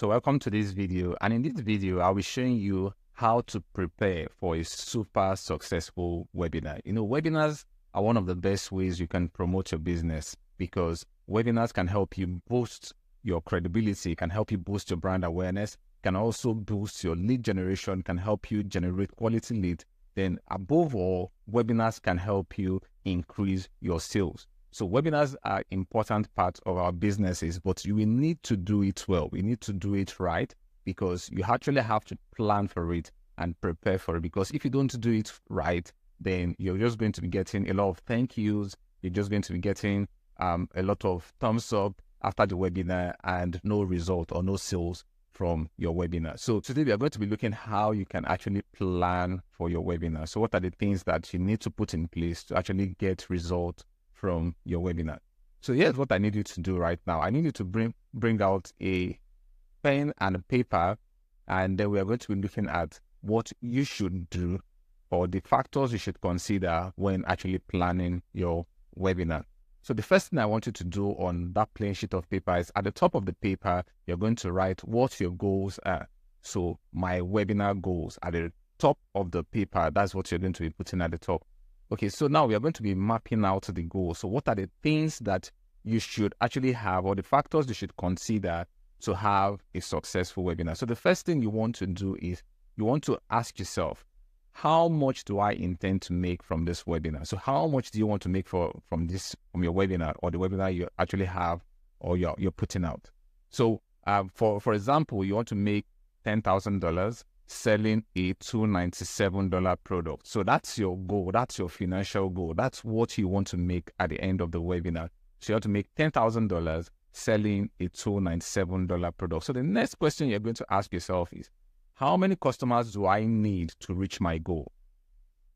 So welcome to this video, and in this video I'll be showing you how to prepare for a super successful webinar. Webinars are one of the best ways you can promote your business because webinars can help you boost your credibility, can help you boost your brand awareness, can also boost your lead generation, can help you generate quality lead. Then above all, webinars can help you increase your sales. So webinars are an important part of our businesses, but you will need to do it well. We need to do it right because you actually have to plan for it and prepare for it. Because if you don't do it right, then you're just going to be getting a lot of thank yous. You're just going to be getting a lot of thumbs up after the webinar and no result or no sales from your webinar. So today we are going to be looking how you can actually plan for your webinar. So what are the things that you need to put in place to actually get results from your webinar? So here's what I need you to do right now. I need you to bring out a pen and a paper, and then we are going to be looking at what you should do or the factors you should consider when actually planning your webinar. So the first thing I want you to do on that plain sheet of paper is at the top of the paper, you're going to write what your goals are. So my webinar goals at the top of the paper, that's what you're going to be putting at the top. Okay, so now we are going to be mapping out the goals. So what are the things that you should actually have or the factors you should consider to have a successful webinar? So the first thing you want to do is you want to ask yourself, how much do I intend to make from this webinar? So how much do you want to make from your webinar or the webinar you actually have or you're putting out? So for example, you want to make $10,000 selling a $297 product. So that's your goal. That's your financial goal. That's what you want to make at the end of the webinar. So you have to make $10,000 selling a $297 product. So the next question you're going to ask yourself is, how many customers do I need to reach my goal?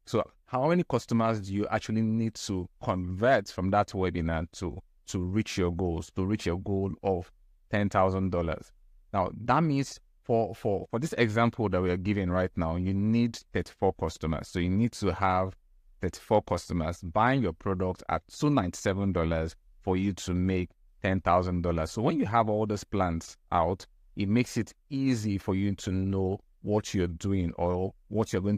So how many customers do you actually need to convert from that webinar to reach your goals, to reach your goal of $10,000? Now that means for this example that we are giving right now, you need 34 customers. So you need to have 34 customers buying your product at $297 for you to make $10,000. So when you have all those plans out, it makes it easy for you to know what you're doing or how you're going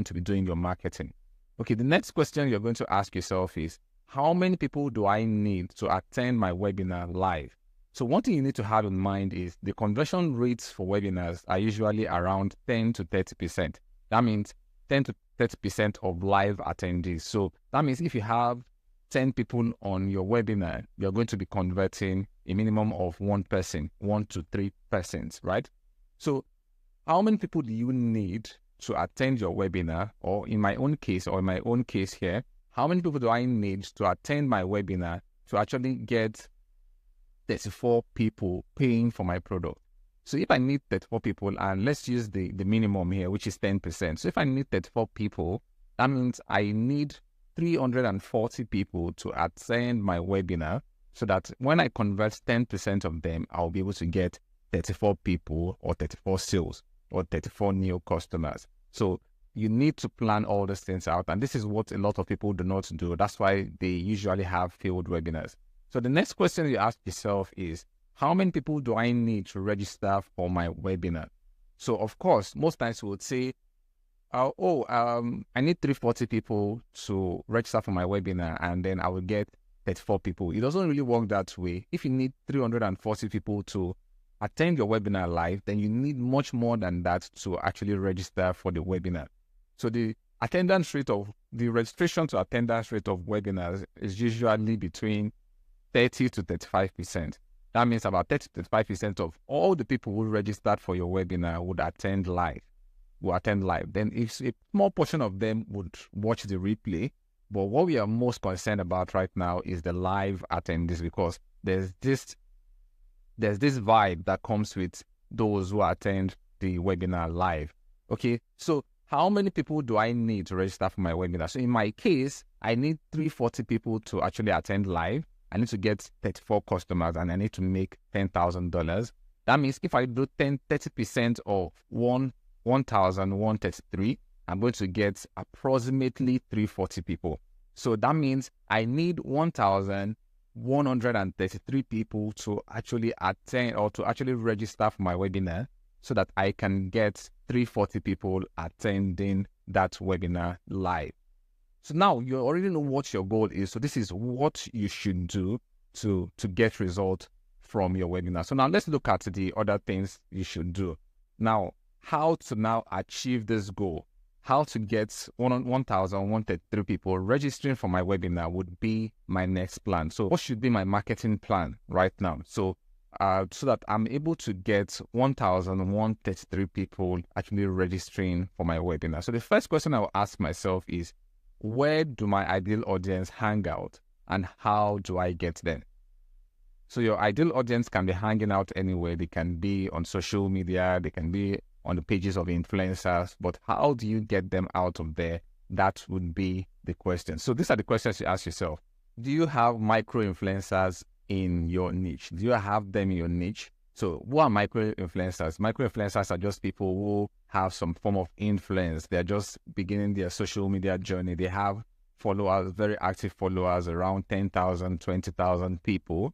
to be doing your marketing. Okay, the next question you're going to ask yourself is, how many people do I need to attend my webinar live? So one thing you need to have in mind is the conversion rates for webinars are usually around 10 to 30%. That means 10 to 30% of live attendees. So that means if you have 10 people on your webinar, you're going to be converting a minimum of 1 to 3 persons, right? So how many people do you need to attend your webinar? Or in my own case here, how many people do I need to attend my webinar to actually get 34 people paying for my product? So if I need 34 people, and let's use the minimum here, which is 10%. So if I need 34 people, that means I need 340 people to attend my webinar so that when I convert 10% of them, I'll be able to get 34 people or 34 sales or 34 new customers. So you need to plan all these things out. And this is what a lot of people do not do. That's why they usually have failed webinars. So the next question you ask yourself is, how many people do I need to register for my webinar? So of course, most times we would say, I need 340 people to register for my webinar and then I will get 34 people. It doesn't really work that way. If you need 340 people to attend your webinar live, then you need much more than that to actually register for the webinar. So the registration to attendance rate of webinars is usually between 30 to 35%. That means about 30 to 35% of all the people who registered for your webinar would attend live. Then a small portion of them would watch the replay. But what we are most concerned about right now is the live attendees, because there's this vibe that comes with those who attend the webinar live. Okay, so how many people do I need to register for my webinar? So in my case, I need 340 people to actually attend live. I need to get 34 customers and I need to make $10,000. That means if I do 30% of 1,133, I'm going to get approximately 340 people. So that means I need 1,000 133 people to actually attend or to actually register for my webinar so that I can get 340 people attending that webinar live. So now you already know what your goal is. So this is what you should do to get results from your webinar. So now let's look at the other things you should do. Now, how to now achieve this goal? How to get 1,133 people registering for my webinar would be my next plan. So what should be my marketing plan right now? So that I'm able to get 1,133 people actually registering for my webinar. So the first question I will ask myself is, where do my ideal audience hang out and how do I get them? So your ideal audience can be hanging out anywhere. They can be on social media, they can be on the pages of influencers, but how do you get them out of there? That would be the question. So these are the questions you ask yourself. Do you have micro influencers in your niche? Do you have them in your niche? So who are micro influencers? Micro influencers are just people who have some form of influence. They're just beginning their social media journey. They have followers, very active followers, around 10,000, 20,000 people.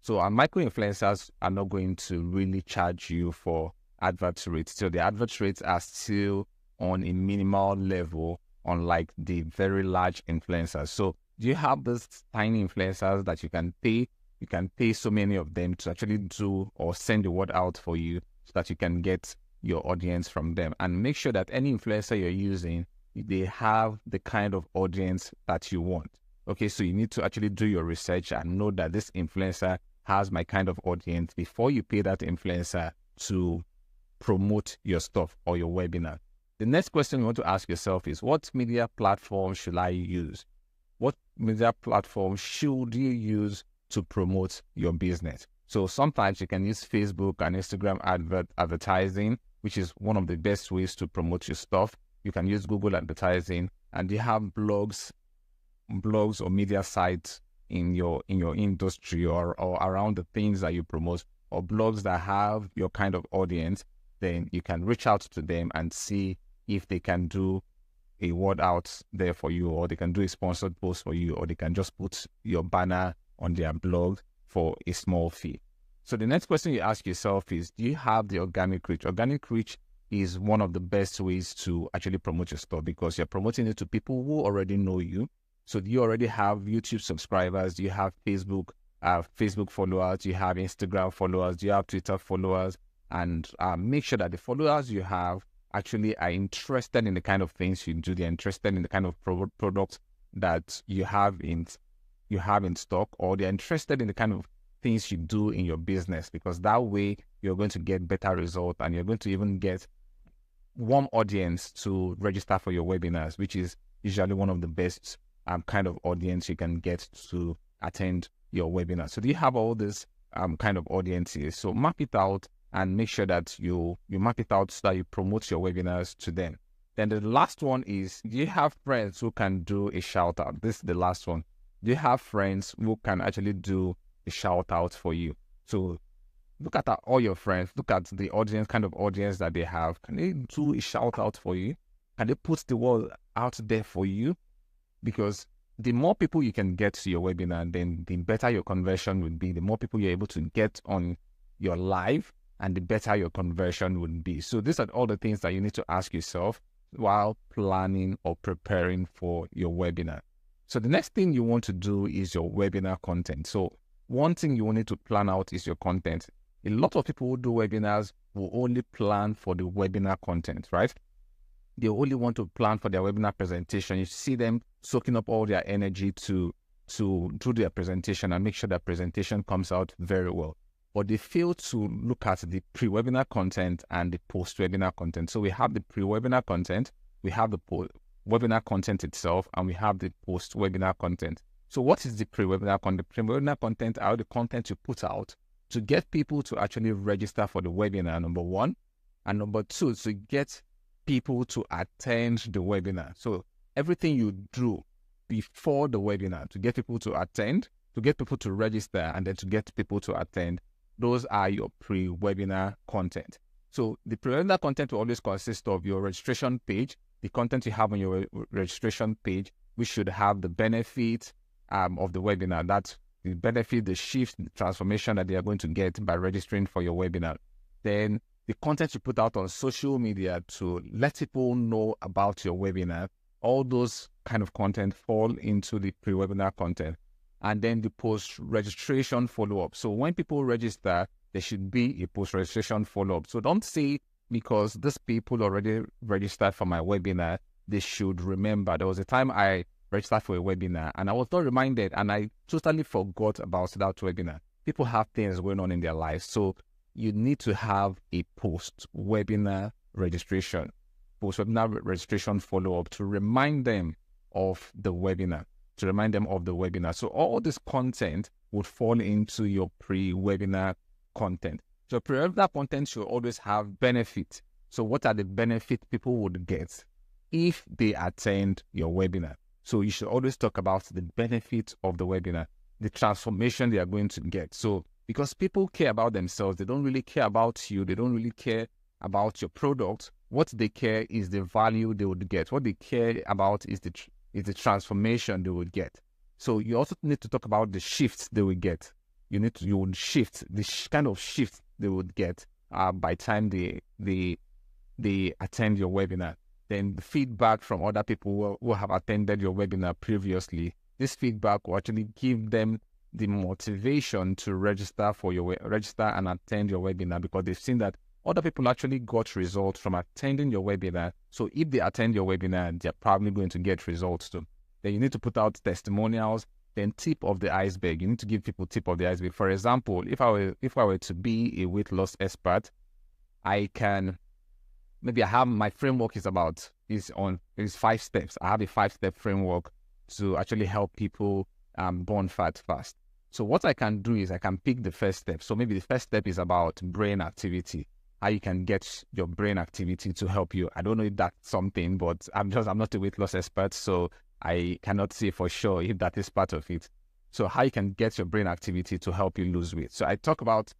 So our micro influencers are not going to really charge you for advert rates. So the advert rates are still on a minimal level, unlike the very large influencers. So do you have these tiny influencers that you can pay? You can pay so many of them to actually do or send the word out for you so that you can get your audience from them. And make sure that any influencer you're using, they have the kind of audience that you want. Okay, so you need to actually do your research and know that this influencer has my kind of audience before you pay that influencer to promote your stuff or your webinar. The next question you want to ask yourself is, what media platform should I use? What media platform should you use to promote your business? So sometimes you can use Facebook and Instagram advertising, which is one of the best ways to promote your stuff. You can use Google advertising, and you have blogs or media sites in your industry or around the things that you promote, or blogs that have your kind of audience. Then you can reach out to them and see if they can do a word out there for you, or they can do a sponsored post for you, or they can just put your banner on their blog for a small fee. So the next question you ask yourself is, do you have the organic reach? Organic reach is one of the best ways to actually promote your store, because you're promoting it to people who already know you. So do you already have YouTube subscribers? Do you have Facebook followers? Do you have Instagram followers? Do you have Twitter followers? And make sure that the followers you have actually are interested in the kind of things you do. They're interested in the kind of products that you have in stock, or they're interested in the kind of things you do in your business, because that way you're going to get better results and you're going to even get warm audience to register for your webinars, which is usually one of the best kind of audience you can get to attend your webinar. So do you have all this kind of audiences? So map it out and make sure that you map it out so that you promote your webinars to them. Then the last one is, do you have friends who can do a shout out? This is the last one. Do you have friends who can actually do a shout out for you? So look at all your friends, look at the audience, kind of audience that they have. Can they do a shout out for you? Can they put the word out there for you? Because the more people you can get to your webinar, then the better your conversion would be. The more people you're able to get on your live, and the better your conversion would be. So these are all the things that you need to ask yourself while planning or preparing for your webinar. So the next thing you want to do is your webinar content. So one thing you will need to plan out is your content. A lot of people who do webinars will only plan for the webinar content, right? They only want to plan for their webinar presentation. You see them soaking up all their energy to do their presentation and make sure that presentation comes out very well. But they fail to look at the pre-webinar content and the post-webinar content. So we have the pre-webinar content, we have the webinar content itself, and we have the post-webinar content. So what is the pre-webinar content? Pre-webinar content are the content you put out to get people to actually register for the webinar, number one. And number two, to get people to attend the webinar. So everything you do before the webinar to get people to attend, to get people to register, and then to get people to attend, those are your pre-webinar content. So the pre-webinar content will always consist of your registration page, the content you have on your registration page, which should have the benefit of the webinar. That's the benefit, the shift, the transformation that they are going to get by registering for your webinar. Then the content you put out on social media to let people know about your webinar, all those kind of content fall into the pre-webinar content. And then the post-registration follow-up. So when people register, there should be a post-registration follow-up. So don't say because these people already registered for my webinar, they should remember. There was a time I registered for a webinar and I was not reminded and I totally forgot about that webinar. People have things going on in their lives. So you need to have a post-webinar registration, post-webinar registration follow-up to remind them of the webinar, So all this content would fall into your pre-webinar content. So pre-webinar content should always have benefit. So what are the benefits people would get if they attend your webinar? So you should always talk about the benefits of the webinar, the transformation they are going to get. So because people care about themselves, they don't really care about you, they don't really care about your product. What they care is the value they would get. What they care about is the transformation they would get. So you also need to talk about the shifts they will get. You would shift the kind of shift they would get by time they attend your webinar. Then the feedback from other people who have attended your webinar previously. This feedback will actually give them the motivation to register and attend your webinar because they've seen that other people actually got results from attending your webinar. So if they attend your webinar, they're probably going to get results too. Then you need to put out testimonials. Then tip of the iceberg. You need to give people tip of the iceberg. For example, if I were to be a weight loss expert, I have my framework is 5 steps. I have a 5-step framework to actually help people burn fat fast. So what I can do is I can pick the first step. So maybe the first step is about brain activity, how you can get your brain activity to help you. I don't know if that's something, but I'm not a weight loss expert, so I cannot say for sure if that is part of it. So how you can get your brain activity to help you lose weight. So I talk about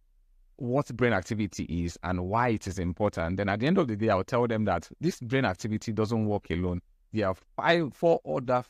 what brain activity is and why it is important. Then at the end of the day, I'll tell them that this brain activity doesn't work alone. There are 4 other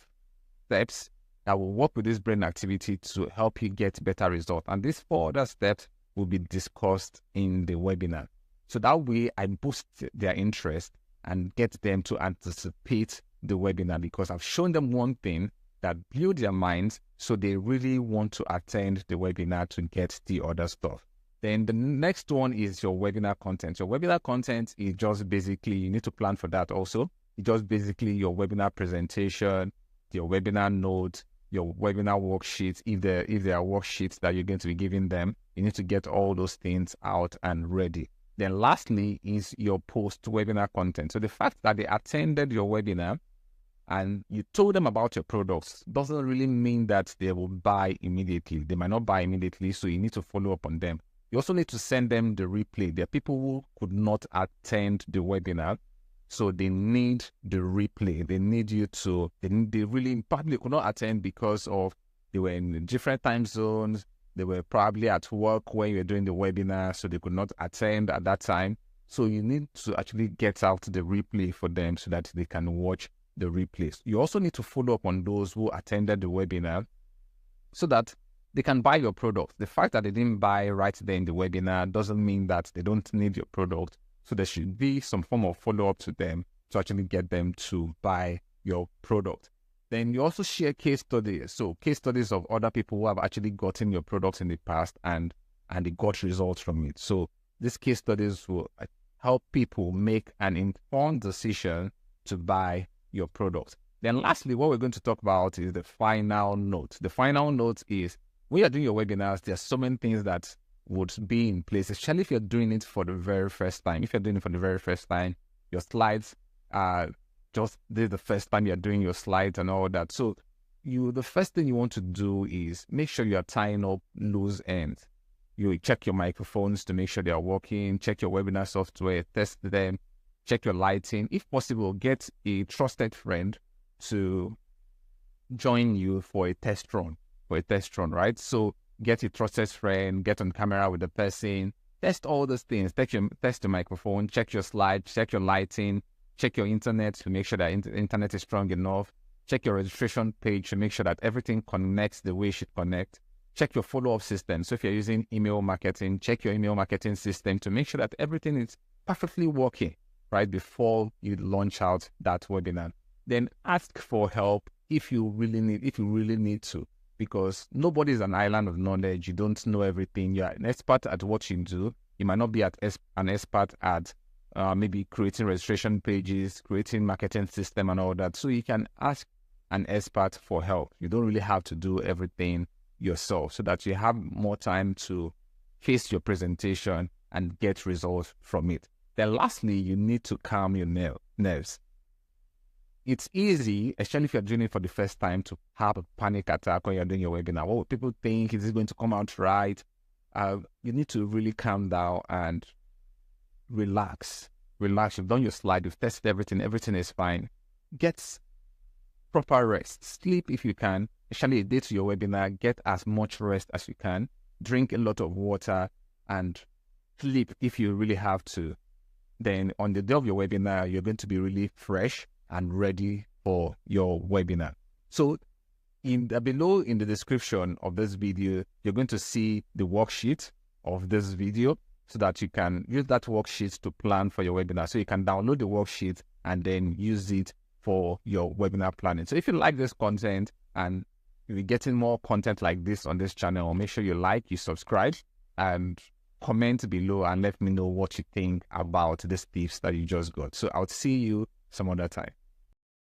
steps that will work with this brain activity to help you get better results. And these 4 other steps will be discussed in the webinar. So that way I boost their interest and get them to anticipate the webinar because I've shown them one thing that blew their minds, so they really want to attend the webinar to get the other stuff. Then the next one is your webinar content. Your webinar content is just basically, you need to plan for that also. It's just basically your webinar presentation, your webinar notes, your webinar worksheets. If there are worksheets that you're going to be giving them, you need to get all those things out and ready. Then lastly is your post-webinar content. So the fact that they attended your webinar and you told them about your products doesn't really mean that they will buy immediately. They might not buy immediately, so you need to follow up on them. You also need to send them the replay. There are people who could not attend the webinar, so they need the replay. They need you to, they really probably could not attend because of they were in different time zones. They were probably at work when you were doing the webinar, so they could not attend at that time. So you need to actually get out the replay for them so that they can watch the replays. You also need to follow up on those who attended the webinar so that they can buy your product. The fact that they didn't buy right there in the webinar doesn't mean that they don't need your product. So there should be some form of follow-up to them to actually get them to buy your product. Then you also share case studies. So case studies of other people who have actually gotten your products in the past and they got results from it. So these case studies will help people make an informed decision to buy your product. Then lastly, what we're going to talk about is the final note. The final note is when you're doing your webinars, there are so many things that would be in place, especially if you're doing it for the very first time. If you're doing it for the very first time, your slides are just this is the first time you're doing your slides and all that. So the first thing you want to do is make sure you're tying up loose ends. You check your microphones to make sure they are working, check your webinar software, test them, check your lighting. If possible, get a trusted friend to join you for a test run, right? So get a trusted friend, get on camera with the person, test all those things, test the microphone, check your slides, check your lighting, check your internet to make sure that internet is strong enough, check your registration page to make sure that everything connects the way it should connect. check your follow-up system. So if you're using email marketing, check your email marketing system to make sure that everything is perfectly working right before you launch out that webinar. Then ask for help if you really need to, because nobody's an island of knowledge. You don't know everything. You're an expert at what you do. You might not be an expert at maybe creating registration pages, creating marketing system and all that. So you can ask an expert for help. You don't really have to do everything yourself, so that you have more time to face your presentation and get results from it. Then lastly, you need to calm your nerves. It's easy, especially if you're doing it for the first time, to have a panic attack when you're doing your webinar. What will people think? Is it going to come out right? You need to really calm down and relax. You've done your slide, you've tested everything is fine. Get proper rest. Sleep if you can, especially a day to your webinar. Get as much rest as you can. Drink a lot of water and sleep if you really have to. Then on the day of your webinar, you're going to be really fresh and ready for your webinar. So below in the description of this video, you're going to see the worksheet of this video, so that you can use that worksheet to plan for your webinar. So you can download the worksheet and then use it for your webinar planning. So if you like this content and you'll be getting more content like this on this channel, make sure you like, you subscribe, and comment below and let me know what you think about these tips that you just got. So I'll see you some other time.